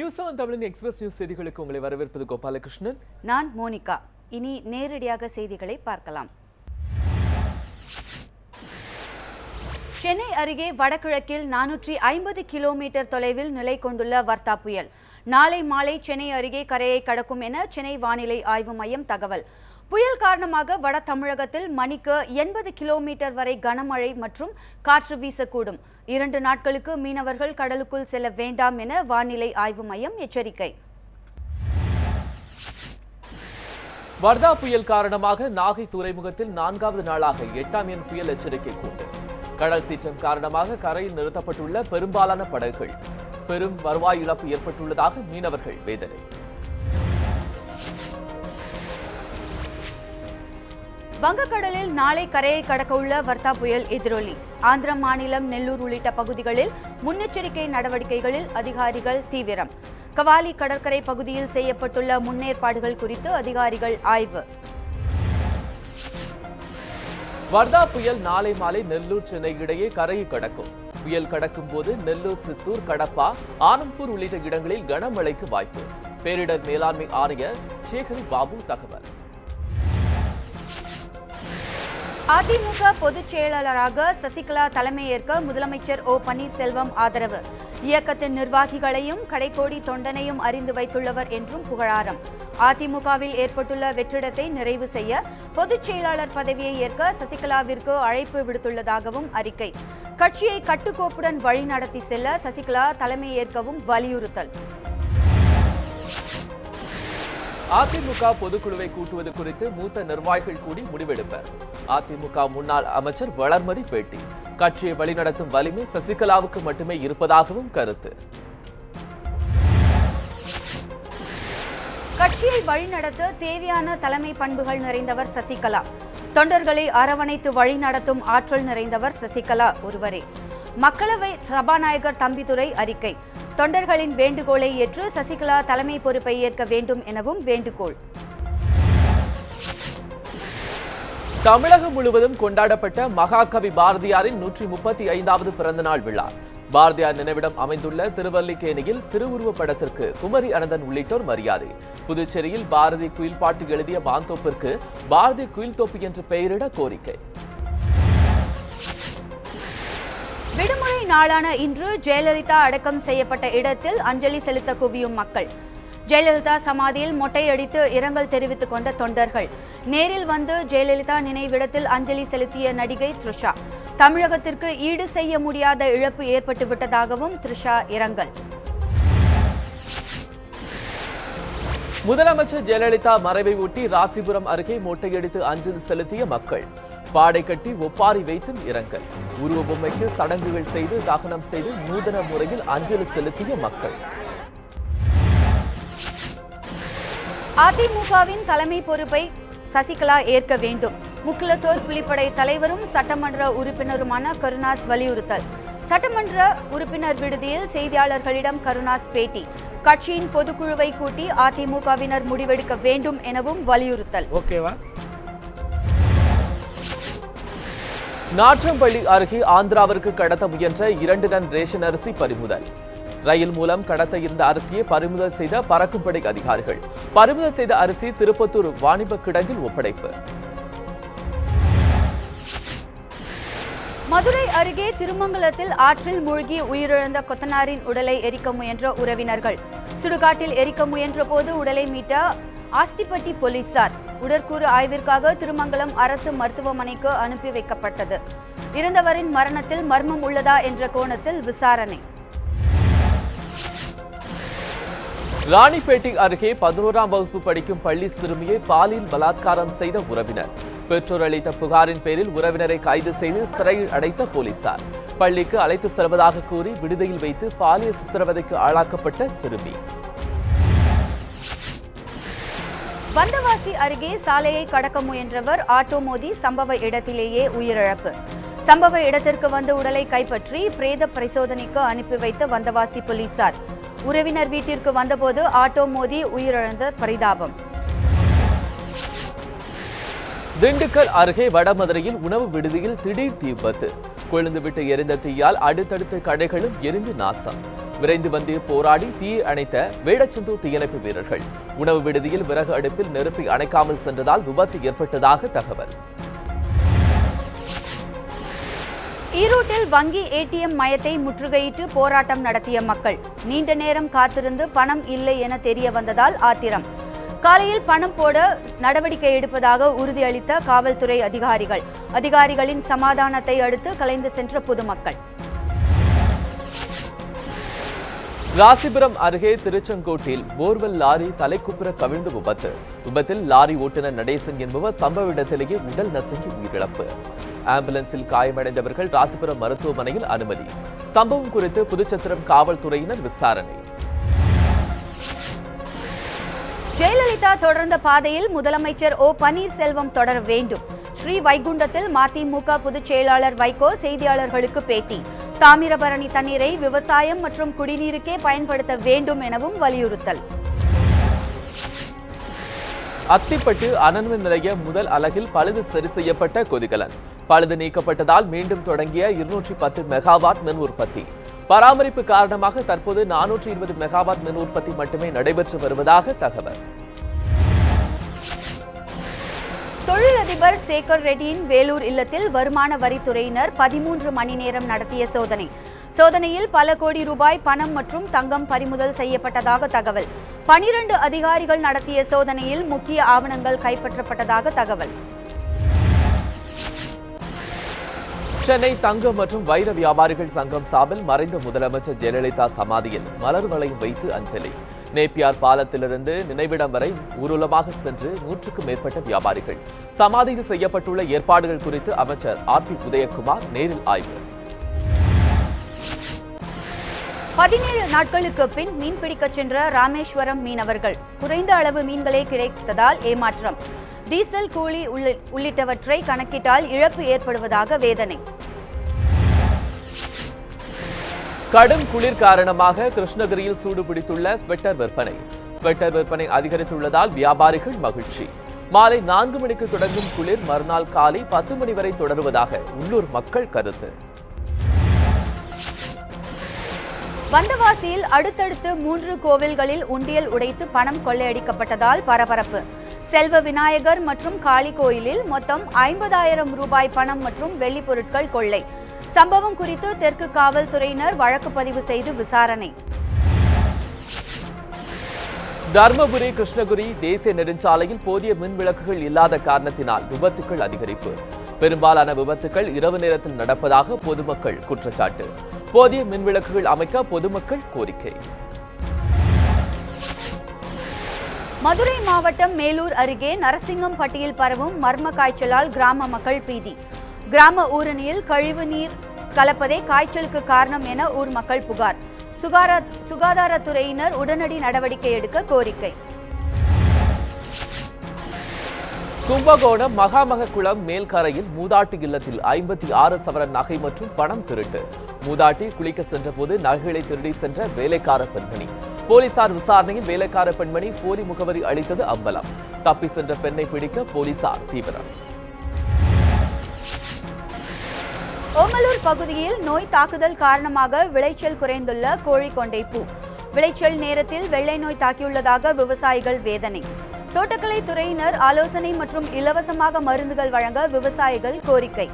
News 7 தமிழின் express news செய்திகளுக்கு உங்களை வரவேற்பது கோபாலகிருஷ்ணன். நான் மோனிகா. இனி நேரடியாக செய்திகளை பார்க்கலாம். சென்னை அருகே வடகிழக்கில் 450 கிலோமீட்டர் தொலைவில் நிலை கொண்டுள்ள வர்தா புயல் நாளை மாலை சென்னை அருகே கரையை கடக்கும் என சென்னை வானிலை ஆய்வு மையம் தகவல். புயல் காரணமாக வட தமிழகத்தில் மணிக்கு 80 கிலோமீட்டர் வரை கனமழை மற்றும் காற்று வீசக்கூடும். 2 நாட்களுக்கு மீனவர்கள் கடலுக்குள் செல்ல வேண்டாம் என வானிலை ஆய்வு மையம் எச்சரிக்கை. வர்தா புயல் காரணமாக நாகை துறைமுகத்தில் 4வது நாளாக 8ஆம் எண் புயல் எச்சரிக்கை கூண்டு. கடல் சீற்றம் காரணமாக கரையில் நிறுத்தப்பட்டுள்ள பெரும்பாலான படகுகள் பெரும் வருவாய் இழப்பு ஏற்பட்டுள்ளதாக மீனவர்கள் வேதனை. வங்கக்கடலில் நாளை கரையை கடக்க உள்ள வர்தா புயல் எதிரொலி. ஆந்திர மாநிலம் நெல்லூர் உள்ளிட்ட பகுதிகளில் முன்னெச்சரிக்கை நடவடிக்கைகளில் அதிகாரிகள் தீவிரம். கவாலி கடற்கரை பகுதியில் செய்யப்பட்டுள்ள முன்னேற்பாடுகள் குறித்து அதிகாரிகள் ஆய்வு. வர்தா புயல் நாளை மாலை நெல்லூர் சென்னை இடையே கரையை கடக்கும். புயல் கடக்கும் போது நெல்லூர், சித்தூர், கடப்பா, ஆனம்பூர் உள்ளிட்ட இடங்களில் கனமழைக்கு வாய்ப்பு. பேரிடர் மேலாண்மை ஆணையர் சேகரி பாபு தகவல். அதிமுக பொதுச் செயலாளராக சசிகலா தலைமையேற்க முதலமைச்சர் ஓ பன்னீர்செல்வம் ஆதரவு. இயக்கத்தின் நிர்வாகிகளையும் கடைக்கோடி தொண்டனையும் அறிந்து வைத்துள்ளவர் என்றும் புகழாரம். அதிமுகவில் ஏற்பட்டுள்ள வெற்றிடத்தை நிறைவு செய்ய பொதுச் செயலாளர் பதவியை ஏற்க சசிகலாவிற்கு அழைப்பு விடுத்துள்ளதாகவும் அறிக்கை. கட்சியை கட்டுக்கோப்புடன் வழிநடத்தி செல்ல சசிகலா தலைமையேற்கவும் வலியுறுத்தல். அதிமுக பொதுக்குழுவை கூட்டுவது குறித்து மூத்த நிர்வாகிகள் கூடி முடிவெடுப்பர். அதிமுக முன்னாள் அமைச்சர் வளர்மதி பேட்டி. கட்சியை வழிநடத்தும் வலிமை சசிகலாவுக்கு மட்டுமே இருப்பதாகவும் கருத்து. கட்சியை வழிநடத்த தேவையான தலைமை பண்புகள் நிறைந்தவர் சசிகலா. தொண்டர்களை அரவணைத்து வழிநடத்தும் ஆற்றல் நிறைந்தவர் சசிகலா ஒருவரே. மக்களவை சபாநாயகர் தம்பிதுரை அறிக்கை. தொண்டர்களின் வேண்டுகோளை ஏற்று சசிகலா தலைமை பொறுப்பை ஏற்க வேண்டும் எனவும் வேண்டுகோள். தமிழகம் முழுவதும் கொண்டாடப்பட்ட மகாகவி பாரதியாரின் 135வது பிறந்தநாள் விழா. பாரதியார் நினைவிடம் அமைந்துள்ள திருவல்லிக்கேணியில் திருவுருவப் படத்திற்கு குமரி அனந்தன் உள்ளிட்டோர் மரியாதை. புதுச்சேரியில் பாரதி குயில் பாட்டு எழுதிய மாந்தோப்பிற்கு பாரதி குயில் தோப்பு என்று பெயரிட கோரிக்கை. விடுமுறை நாளான இன்று ஜெயலலிதா அடக்கம் செய்யப்பட்ட இடத்தில் அஞ்சலி செலுத்த குவியும் மக்கள். ஜெயலலிதா சமாதியில் மொட்டையடித்து இரங்கல் தெரிவித்துக் கொண்ட தொண்டர்கள். நேரில் வந்து ஜெயலலிதா நினைவிடத்தில் அஞ்சலி செலுத்திய நடிகை த்ரிஷா. தமிழகத்திற்கு ஈடு செய்ய முடியாத இழப்பு ஏற்பட்டுவிட்டதாகவும் த்ரிஷா இரங்கல். முதலமைச்சர் ஜெயலலிதா மறைவை ஒட்டி ராசிபுரம் அருகே மொட்டையடித்து அஞ்சலி செலுத்திய மக்கள். பாடை கட்டி ஒப்பாரி வைத்து இரங்கல். உருவ பொம்மைக்கு சடங்குகள் செய்து தகனம் செய்து நூதன முறையில் அஞ்சலி செலுத்திய மக்கள். அதிமுகவின் தலைமை பொறுப்பை சசிகலா ஏற்க வேண்டும். முக்குலத்தோர் புலிப்படை தலைவரும் சட்டமன்ற உறுப்பினருமான கருணாஸ் வலியுறுத்தல். சட்டமன்ற உறுப்பினர் விடுதியில் செய்தியாளர்களிடம் கருணாஸ் பேட்டி. கட்சியின் பொதுக்குழுவை கூட்டி அதிமுகவினர் முடிவெடுக்க வேண்டும் எனவும் வலியுறுத்தல். நாற்றம்பள்ளி அருகே ஆந்திராவிற்கு கடத்த முயன்ற 2 டன் ரேஷன் அரிசி பறிமுதல். ரயில் மூலம் கடத்த இருந்த அரிசியை பறிமுதல் செய்த பறக்கும் படை அதிகாரிகள். பறிமுதல் செய்த அரிசி திருப்பத்தூர் வாணிப கிடங்கில் ஒப்படைப்பு. மதுரை அருகே திருமங்கலத்தில் ஆற்றில் மூழ்கி உயிரிழந்த கொத்தனாரின் உடலை எரிக்க முயன்ற உறவினர்கள். சுடுகாட்டில் எரிக்க முயன்ற போது உடலை மீட்ட ஆஸ்டிப்பட்டி போலீசார். உடற்கூறு ஆய்விற்காக திருமங்கலம் அரசு மருத்துவமனைக்கு அனுப்பி வைக்கப்பட்டது. இறந்தவரின் மரணத்தில் மர்மம் உள்ளதா என்ற கோணத்தில் விசாரணை. ராணிப்பேட்டை அருகே 11ஆம் வகுப்பு படிக்கும் பள்ளி சிறுமியை பாலியல் பலாத்காரம் செய்த உறவினர். பெற்றோர் அளித்த புகாரின் பேரில் உறவினரை கைது செய்து சிறையில் அடைத்த போலீசார். பள்ளிக்கு அழைத்து செல்வதாக கூறி விடுதியில் வைத்து பாலியல் சித்திரவதைக்கு ஆளாக்கப்பட்ட சிறுமி. வந்தவாசி அருகே சாலையை கடக்க முயன்றவர் ஆட்டோ மோதி சம்பவ இடத்திலேயே உயிரிழப்பு. சம்பவ இடத்திற்கு வந்து உடலை கைப்பற்றி பிரேத பரிசோதனைக்கு அனுப்பி வைத்த வந்தவாசி போலீசார். உறவினர் வீட்டிற்கு வந்தபோது ஆட்டோ மோதி உயிரிழந்த பரிதாபம். திண்டுக்கல் அருகே வடமதுரையில் உணவு விடுதியில் திடீர் தீ விபத்து. கொழுந்துவிட்டு எரிந்த தீயால் அடுத்தடுத்த கடைகளும் எரிந்து நாசம். விரைந்து வந்து போராடி தீயை அணைத்த வேடச்சந்தூர் தீயணைப்பு வீரர்கள். உணவு விடுதியில் விறகு அடுப்பில் நெருப்பை அணைக்காமல் சென்றதால் விபத்து ஏற்பட்டதாக தகவல். ஈரோட்டில் வங்கி ஏடிஎம் மையத்தை முற்றுகையிட்டு போராட்டம் நடத்திய மக்கள். நீண்ட நேரம் காத்திருந்து பணம் இல்லை என தெரிய வந்ததால் ஆத்திரம். காலையில் பணம் போட நடவடிக்கை எடுப்பதாக உறுதியளித்த காவல்துறை அதிகாரிகளின் சமாதானத்தை அடுத்து கலைந்து சென்ற பொதுமக்கள். ராசிபுரம் அருகே திருச்செங்கோட்டில் போர்வெல் லாரி தலைக்குப்புற கவிழ்ந்து விபத்தில் லாரி ஓட்டுநர் நடேசன் என்பவர் சம்பவ இடத்திலேயே உடல் நசுங்கி உயிரிழப்பு. ஆம்புலன்ஸில் காயமடைந்தவர்கள் ராசிபுரம் மருத்துவமனையில் அனுமதி. சம்பவம் குறித்து புதுச்சத்திரம் காவல்துறையினர் விசாரணை. ஜெயலலிதா தொடர்ந்த பாதையில் முதலமைச்சர் ஓ பன்னீர்செல்வம் தொடர வேண்டும். ஸ்ரீ வைகுண்டத்தில் மதிமுக பொதுச் செயலாளர் வைகோ செய்தியாளர்களுக்கு பேட்டி. தாமிரபரணி தண்ணீரை விவசாயம் மற்றும் குடிநீருக்கே பயன்படுத்த வேண்டும் எனவும் வலியுறுத்தல். அத்திப்பட்டு அனல்மின் நிலைய முதல் அலகில் பழுது சரி செய்யப்பட்ட கொதிகலன். பழுது நீக்கப்பட்டதால் மீண்டும் தொடங்கிய 210 மெகாவாட் மின் உற்பத்தி. பராமரிப்பு காரணமாக தற்போது 420 மெகாவாட் மின் உற்பத்தி மட்டுமே நடைபெற்று வருவதாக தகவல். தொழிலதிபர் சேகர் ரெட்டியின் வேலூர் இல்லத்தில் வருமான வரித்துறையினர் 13 மணி நேரம் நடத்திய சோதனையில் பல கோடி ரூபாய் பணம் மற்றும் தங்கம் பறிமுதல் செய்யப்பட்டதாக தகவல். 12 அதிகாரிகள் நடத்திய சோதனையில் முக்கிய ஆவணங்கள் கைப்பற்றப்பட்டதாக தகவல். சென்னை தங்கம் மற்றும் வைர வியாபாரிகள் சங்கம் சார்பில் மறைந்த முதலமைச்சர் ஜெயலலிதா சமாதியில் மலர் வளையம் வைத்து அஞ்சலி. நேப்பியார் பாலத்திலிருந்து நினைவிடம் வரை ஊர்வலமாக சென்று 100க்கும் மேற்பட்ட வியாபாரிகள். சமாதியில் செய்யப்பட்டுள்ள ஏற்பாடுகள் குறித்து அமைச்சர் ஆர்.பி. உதயகுமார் நேரில் ஆய்வு. 17 நாட்களுக்கு பின் மீன்பிடிக்க சென்ற ராமேஸ்வரம் மீனவர்கள். குறைந்த அளவு மீன்களே கிடைத்ததால் ஏமாற்றம். டீசல் கூலி உள்ளிட்டவற்றை கணக்கிட்டால் இழப்பு ஏற்படுவதாக வேதனை. கடும் குளிர் காரணமாக கிருஷ்ணகிரியில் சூடுபிடித்துள்ள ஸ்வெட்டர் விற்பனை அதிகரித்துள்ளதால் வியாபாரிகள் மகிழ்ச்சி. மாலை 4 மணிக்கு தொடங்கும் குளிர் மறுநாள் காலை 10 மணி வரை தொடருவதாக உள்ளூர் மக்கள் கருத்து. வந்தவாசியில் அடுத்தடுத்து 3 கோவில்களில் உண்டியல் உடைத்து பணம் கொள்ளையடிக்கப்பட்டதால் பரபரப்பு. செல்வ விநாயகர் மற்றும் காளி கோயிலில் மொத்தம் 50,000 ரூபாய் பணம் மற்றும் வெள்ளி பொருட்கள் கொள்ளை. சம்பவம் குறித்து தெற்கு காவல்துறையினர் வழக்கு பதிவு செய்து விசாரணை. தர்மபுரி கிருஷ்ணகிரி தேசிய நெடுஞ்சாலையில் போதிய மின் விளக்குகள் இல்லாத காரணத்தினால் விபத்துகள் அதிகரிப்பு. பெரும்பாலான விபத்துகள் இரவு நேரத்தில் நடப்பதாக பொதுமக்கள் குற்றச்சாட்டு. போதிய மின் விளக்குகள் அமைக்க பொதுமக்கள் கோரிக்கை. மதுரை மாவட்டம் மேலூர் அருகே நரசிங்கம்பட்டியில் பரவும் மர்ம காய்ச்சலால் கிராம மக்கள் பீதி. கிராம ஊரணியில் கழிவு நீர் கலப்பதே காய்ச்சலுக்கு காரணம் என ஊர் மக்கள் புகார். சுகாதாரத்துறையினர் உடனடி நடவடிக்கை எடுக்க கோரிக்கை. கும்பகோணம் மகாமகக்குளம் மேல்கரையில் மூதாட்டி இல்லத்தில் 56 சவரன் நகை மற்றும் பணம் திருட்டு. மூதாட்டி குளிக்க சென்ற போது நகைகளை திருடி சென்ற வேலைக்கார பெண்மணி. போலீசார் விசாரணையில் வேலைக்கார பெண்மணி போலி முகவரி அளித்தது அம்பலம். தப்பி சென்ற பெண்ணை பிடிக்க போலீசார் தீவிரம். ஓமலூர் பகுதியில் நோய் தாக்குதல் காரணமாக விளைச்சல் குறைந்துள்ள கோழிக்கொண்டை பூ. விளைச்சல் நேரத்தில் வெள்ளை நோய் தாக்கியுள்ளதாக விவசாயிகள் வேதனை. தோட்டக்கலை துறையினர் ஆலோசனை மற்றும் இலவசமாக மருந்துகள் வழங்க விவசாயிகள் கோரிக்கை.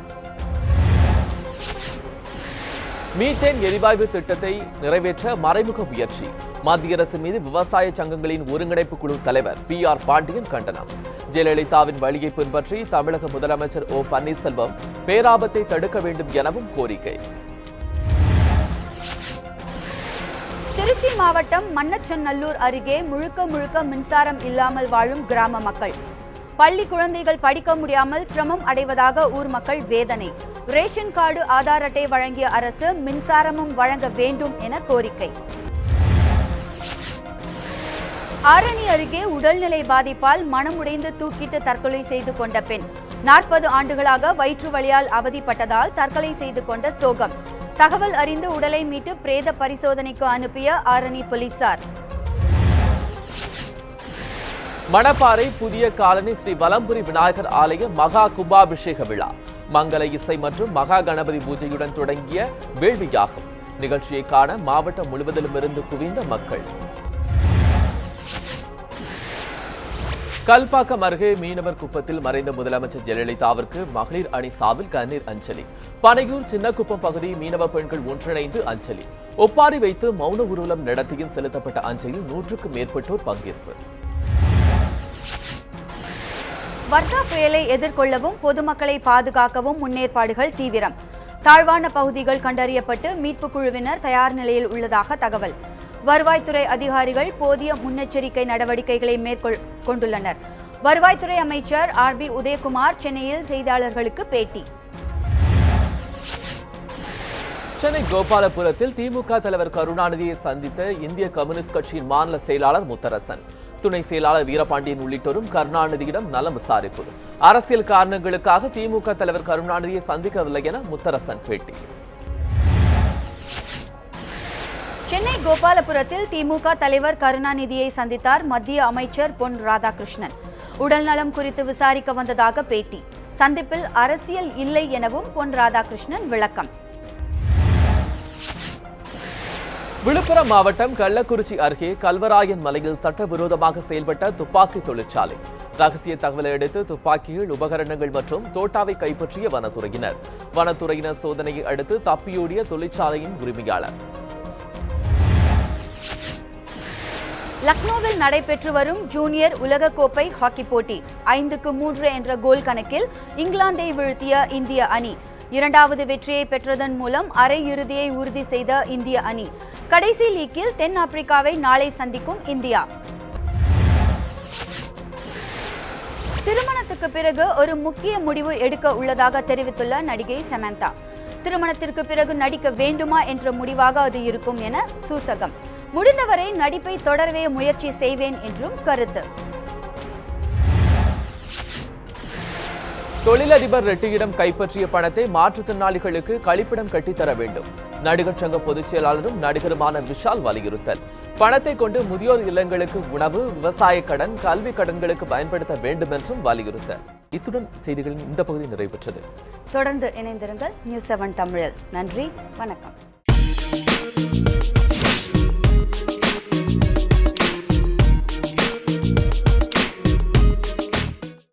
மீத்தேன் எரிவாயு திட்டத்தை நிறைவேற்ற மறைமுக முயற்சி. மத்திய அரசு மீது விவசாய சங்கங்களின் ஒருங்கிணைப்பு குழு தலைவர் PR பாண்டியன் கண்டனம். ஜெயலலிதாவின் வழியை பின்பற்றி தமிழக முதலமைச்சர் ஓ பன்னீர்செல்வம் பேராபத்தை தடுக்க வேண்டும் எனவும் கோரிக்கை. திருச்சி மாவட்டம் மண்ணச்சநல்லூர் அருகே முழுக்க மின்சாரம் இல்லாமல் வாழும் கிராம மக்கள். பள்ளி குழந்தைகள் படிக்க முடியாமல் சிரமம் அடைவதாக ஊர் மக்கள் வேதனை. ரேஷன் கார்டு ஆதார் அட்டை வழங்கிய அரசு மின்சாரமும் வழங்க வேண்டும் என கோரிக்கை. ஆரணி அருகே உடல்நிலை பாதிப்பால் மனமுடைந்து தூக்கிட்டு தற்கொலை செய்து கொண்ட பெண். 40 ஆண்டுகளாக வயிற்று வலியால் அவதிப்பட்டதால் தற்கொலை செய்து கொண்ட சோகம். தகவல் அறிந்து உடலை மீட்டு பிரேத பரிசோதனைக்கு அனுப்பிய ஆரணி போலீசார். மணப்பாறை புதிய காலனி ஸ்ரீ வலம்புரி விநாயகர் ஆலய மகா கும்பாபிஷேக விழா. மங்கள இசை மற்றும் மகா கணபதி பூஜையுடன் தொடங்கிய வேள்வி யாகம். நிகழ்ச்சியை காண மாவட்டம் முழுவதிலும் இருந்து குவிந்த மக்கள். கல்பாக்கம் அருகே மீனவர் குப்பத்தில் மறைந்த முதலமைச்சர் ஜெயலலிதாவிற்கு மகளிர் அணி சார்பில் கண்ணீர் அஞ்சலி. பனையூர் சின்னக்குப்பம் பகுதி மீனவ பெண்கள் ஒன்றிணைந்து அஞ்சலி. ஒப்பாரி வைத்து மௌன ஊர்வலம் நடத்தியும் செலுத்தப்பட்ட அஞ்சலியில் 100க்கும் மேற்பட்டோர் பங்கேற்பு. வர்தா புயலை எதிர்கொள்ளவும் பொதுமக்களை பாதுகாக்கவும் முன்னேற்பாடுகள் தீவிரம். தாழ்வான பகுதிகள் கண்டறியப்பட்டு மீட்பு குழுவினர் தயார் நிலையில் உள்ளதாக தகவல். வருவாய்த்துறை அதிகாரிகள் போதிய முன்னெச்சரிக்கை நடவடிக்கைகளை மேற்கொண்டுள்ளனர். வருவாய்த்துறை அமைச்சர் RB உதயகுமார் சென்னையில் செய்தியாளர்களுக்கு பேட்டி. சென்னை கோபாலபுரத்தில் திமுக தலைவர் கருணாநிதியை சந்தித்த இந்திய கம்யூனிஸ்ட் கட்சியின் மாநில செயலாளர் முத்தரசன், துணை செயலாளர் வீரபாண்டியன் உள்ளிட்டோரும் கருணாநிதியிடம் நலம் விசாரிப்பு. அரசியல் காரணங்களுக்காக திமுக தலைவர் கருணாநிதியை சந்திக்கவில்லை என முத்தரசன் பேட்டி. சென்னை கோபாலபுரத்தில் திமுக தலைவர் கருணாநிதியை சந்தித்தார் மத்திய அமைச்சர் பொன் ராதாகிருஷ்ணன். உடல்நலம் குறித்து விசாரிக்க வந்ததாக பேட்டி. சந்திப்பில் அரசியல் இல்லை எனவும் பொன் ராதாகிருஷ்ணன் விளக்கம். விழுப்புரம் மாவட்டம் கள்ளக்குறிச்சி அருகே கல்வராயன் மலையில் சட்டவிரோதமாக செயல்பட்ட துப்பாக்கி தொழிற்சாலை. ரகசிய தகவலை அடுத்து துப்பாக்கிகள், உபகரணங்கள் மற்றும் தோட்டாவை கைப்பற்றிய வனத்துறையினர். வனத்துறையினர் சோதனையை அடுத்து தப்பியோடிய தொழிற்சாலையின் உரிமையாளர். லக்னோவில் நடைபெற்று வரும் ஜூனியர் உலகக்கோப்பை ஹாக்கி போட்டி 5-3 என்ற கோல் கணக்கில் இங்கிலாந்தை வீழ்த்திய இந்திய அணி. இரண்டாவது வெற்றியை பெற்றதன் மூலம் அரையிறுதியை உறுதி செய்த இந்திய அணி கடைசி லீக்கில் தென் ஆப்பிரிக்காவை நாளை சந்திக்கும் இந்தியா. திருமணத்துக்கு பிறகு ஒரு முக்கிய முடிவு எடுக்க உள்ளதாக தெரிவித்துள்ள நடிகை சமந்தா. திருமணத்திற்கு பிறகு நடிக்க வேண்டுமா என்ற முடிவாக அது இருக்கும் என சூசகம். முடிந்தவரை நடிப்பை தொடரவே முயற்சி செய்வேன் என்றும் கருத்து. தொழிலதிபர் ரெட்டியிடம் கைப்பற்றிய பணத்தை மாற்றுத்திறனாளிகளுக்கு கழிப்பிடம் கட்டித்தர வேண்டும். நடிகர் சங்க பொதுச் செயலாளரும் நடிகருமான விஷால் வலியுறுத்தல். பணத்தை கொண்டு முதியோர் இல்லங்களுக்கு உணவு, விவசாய கடன், கல்வி கடன்களுக்கு பயன்படுத்த வேண்டும் என்றும் வலியுறுத்தல். இத்துடன் செய்திகளின் இந்த பகுதி நிறைவேற்றது. தொடர்ந்து இணைந்திருங்கள் நியூஸ் 7 தமிழில். நன்றி, வணக்கம்.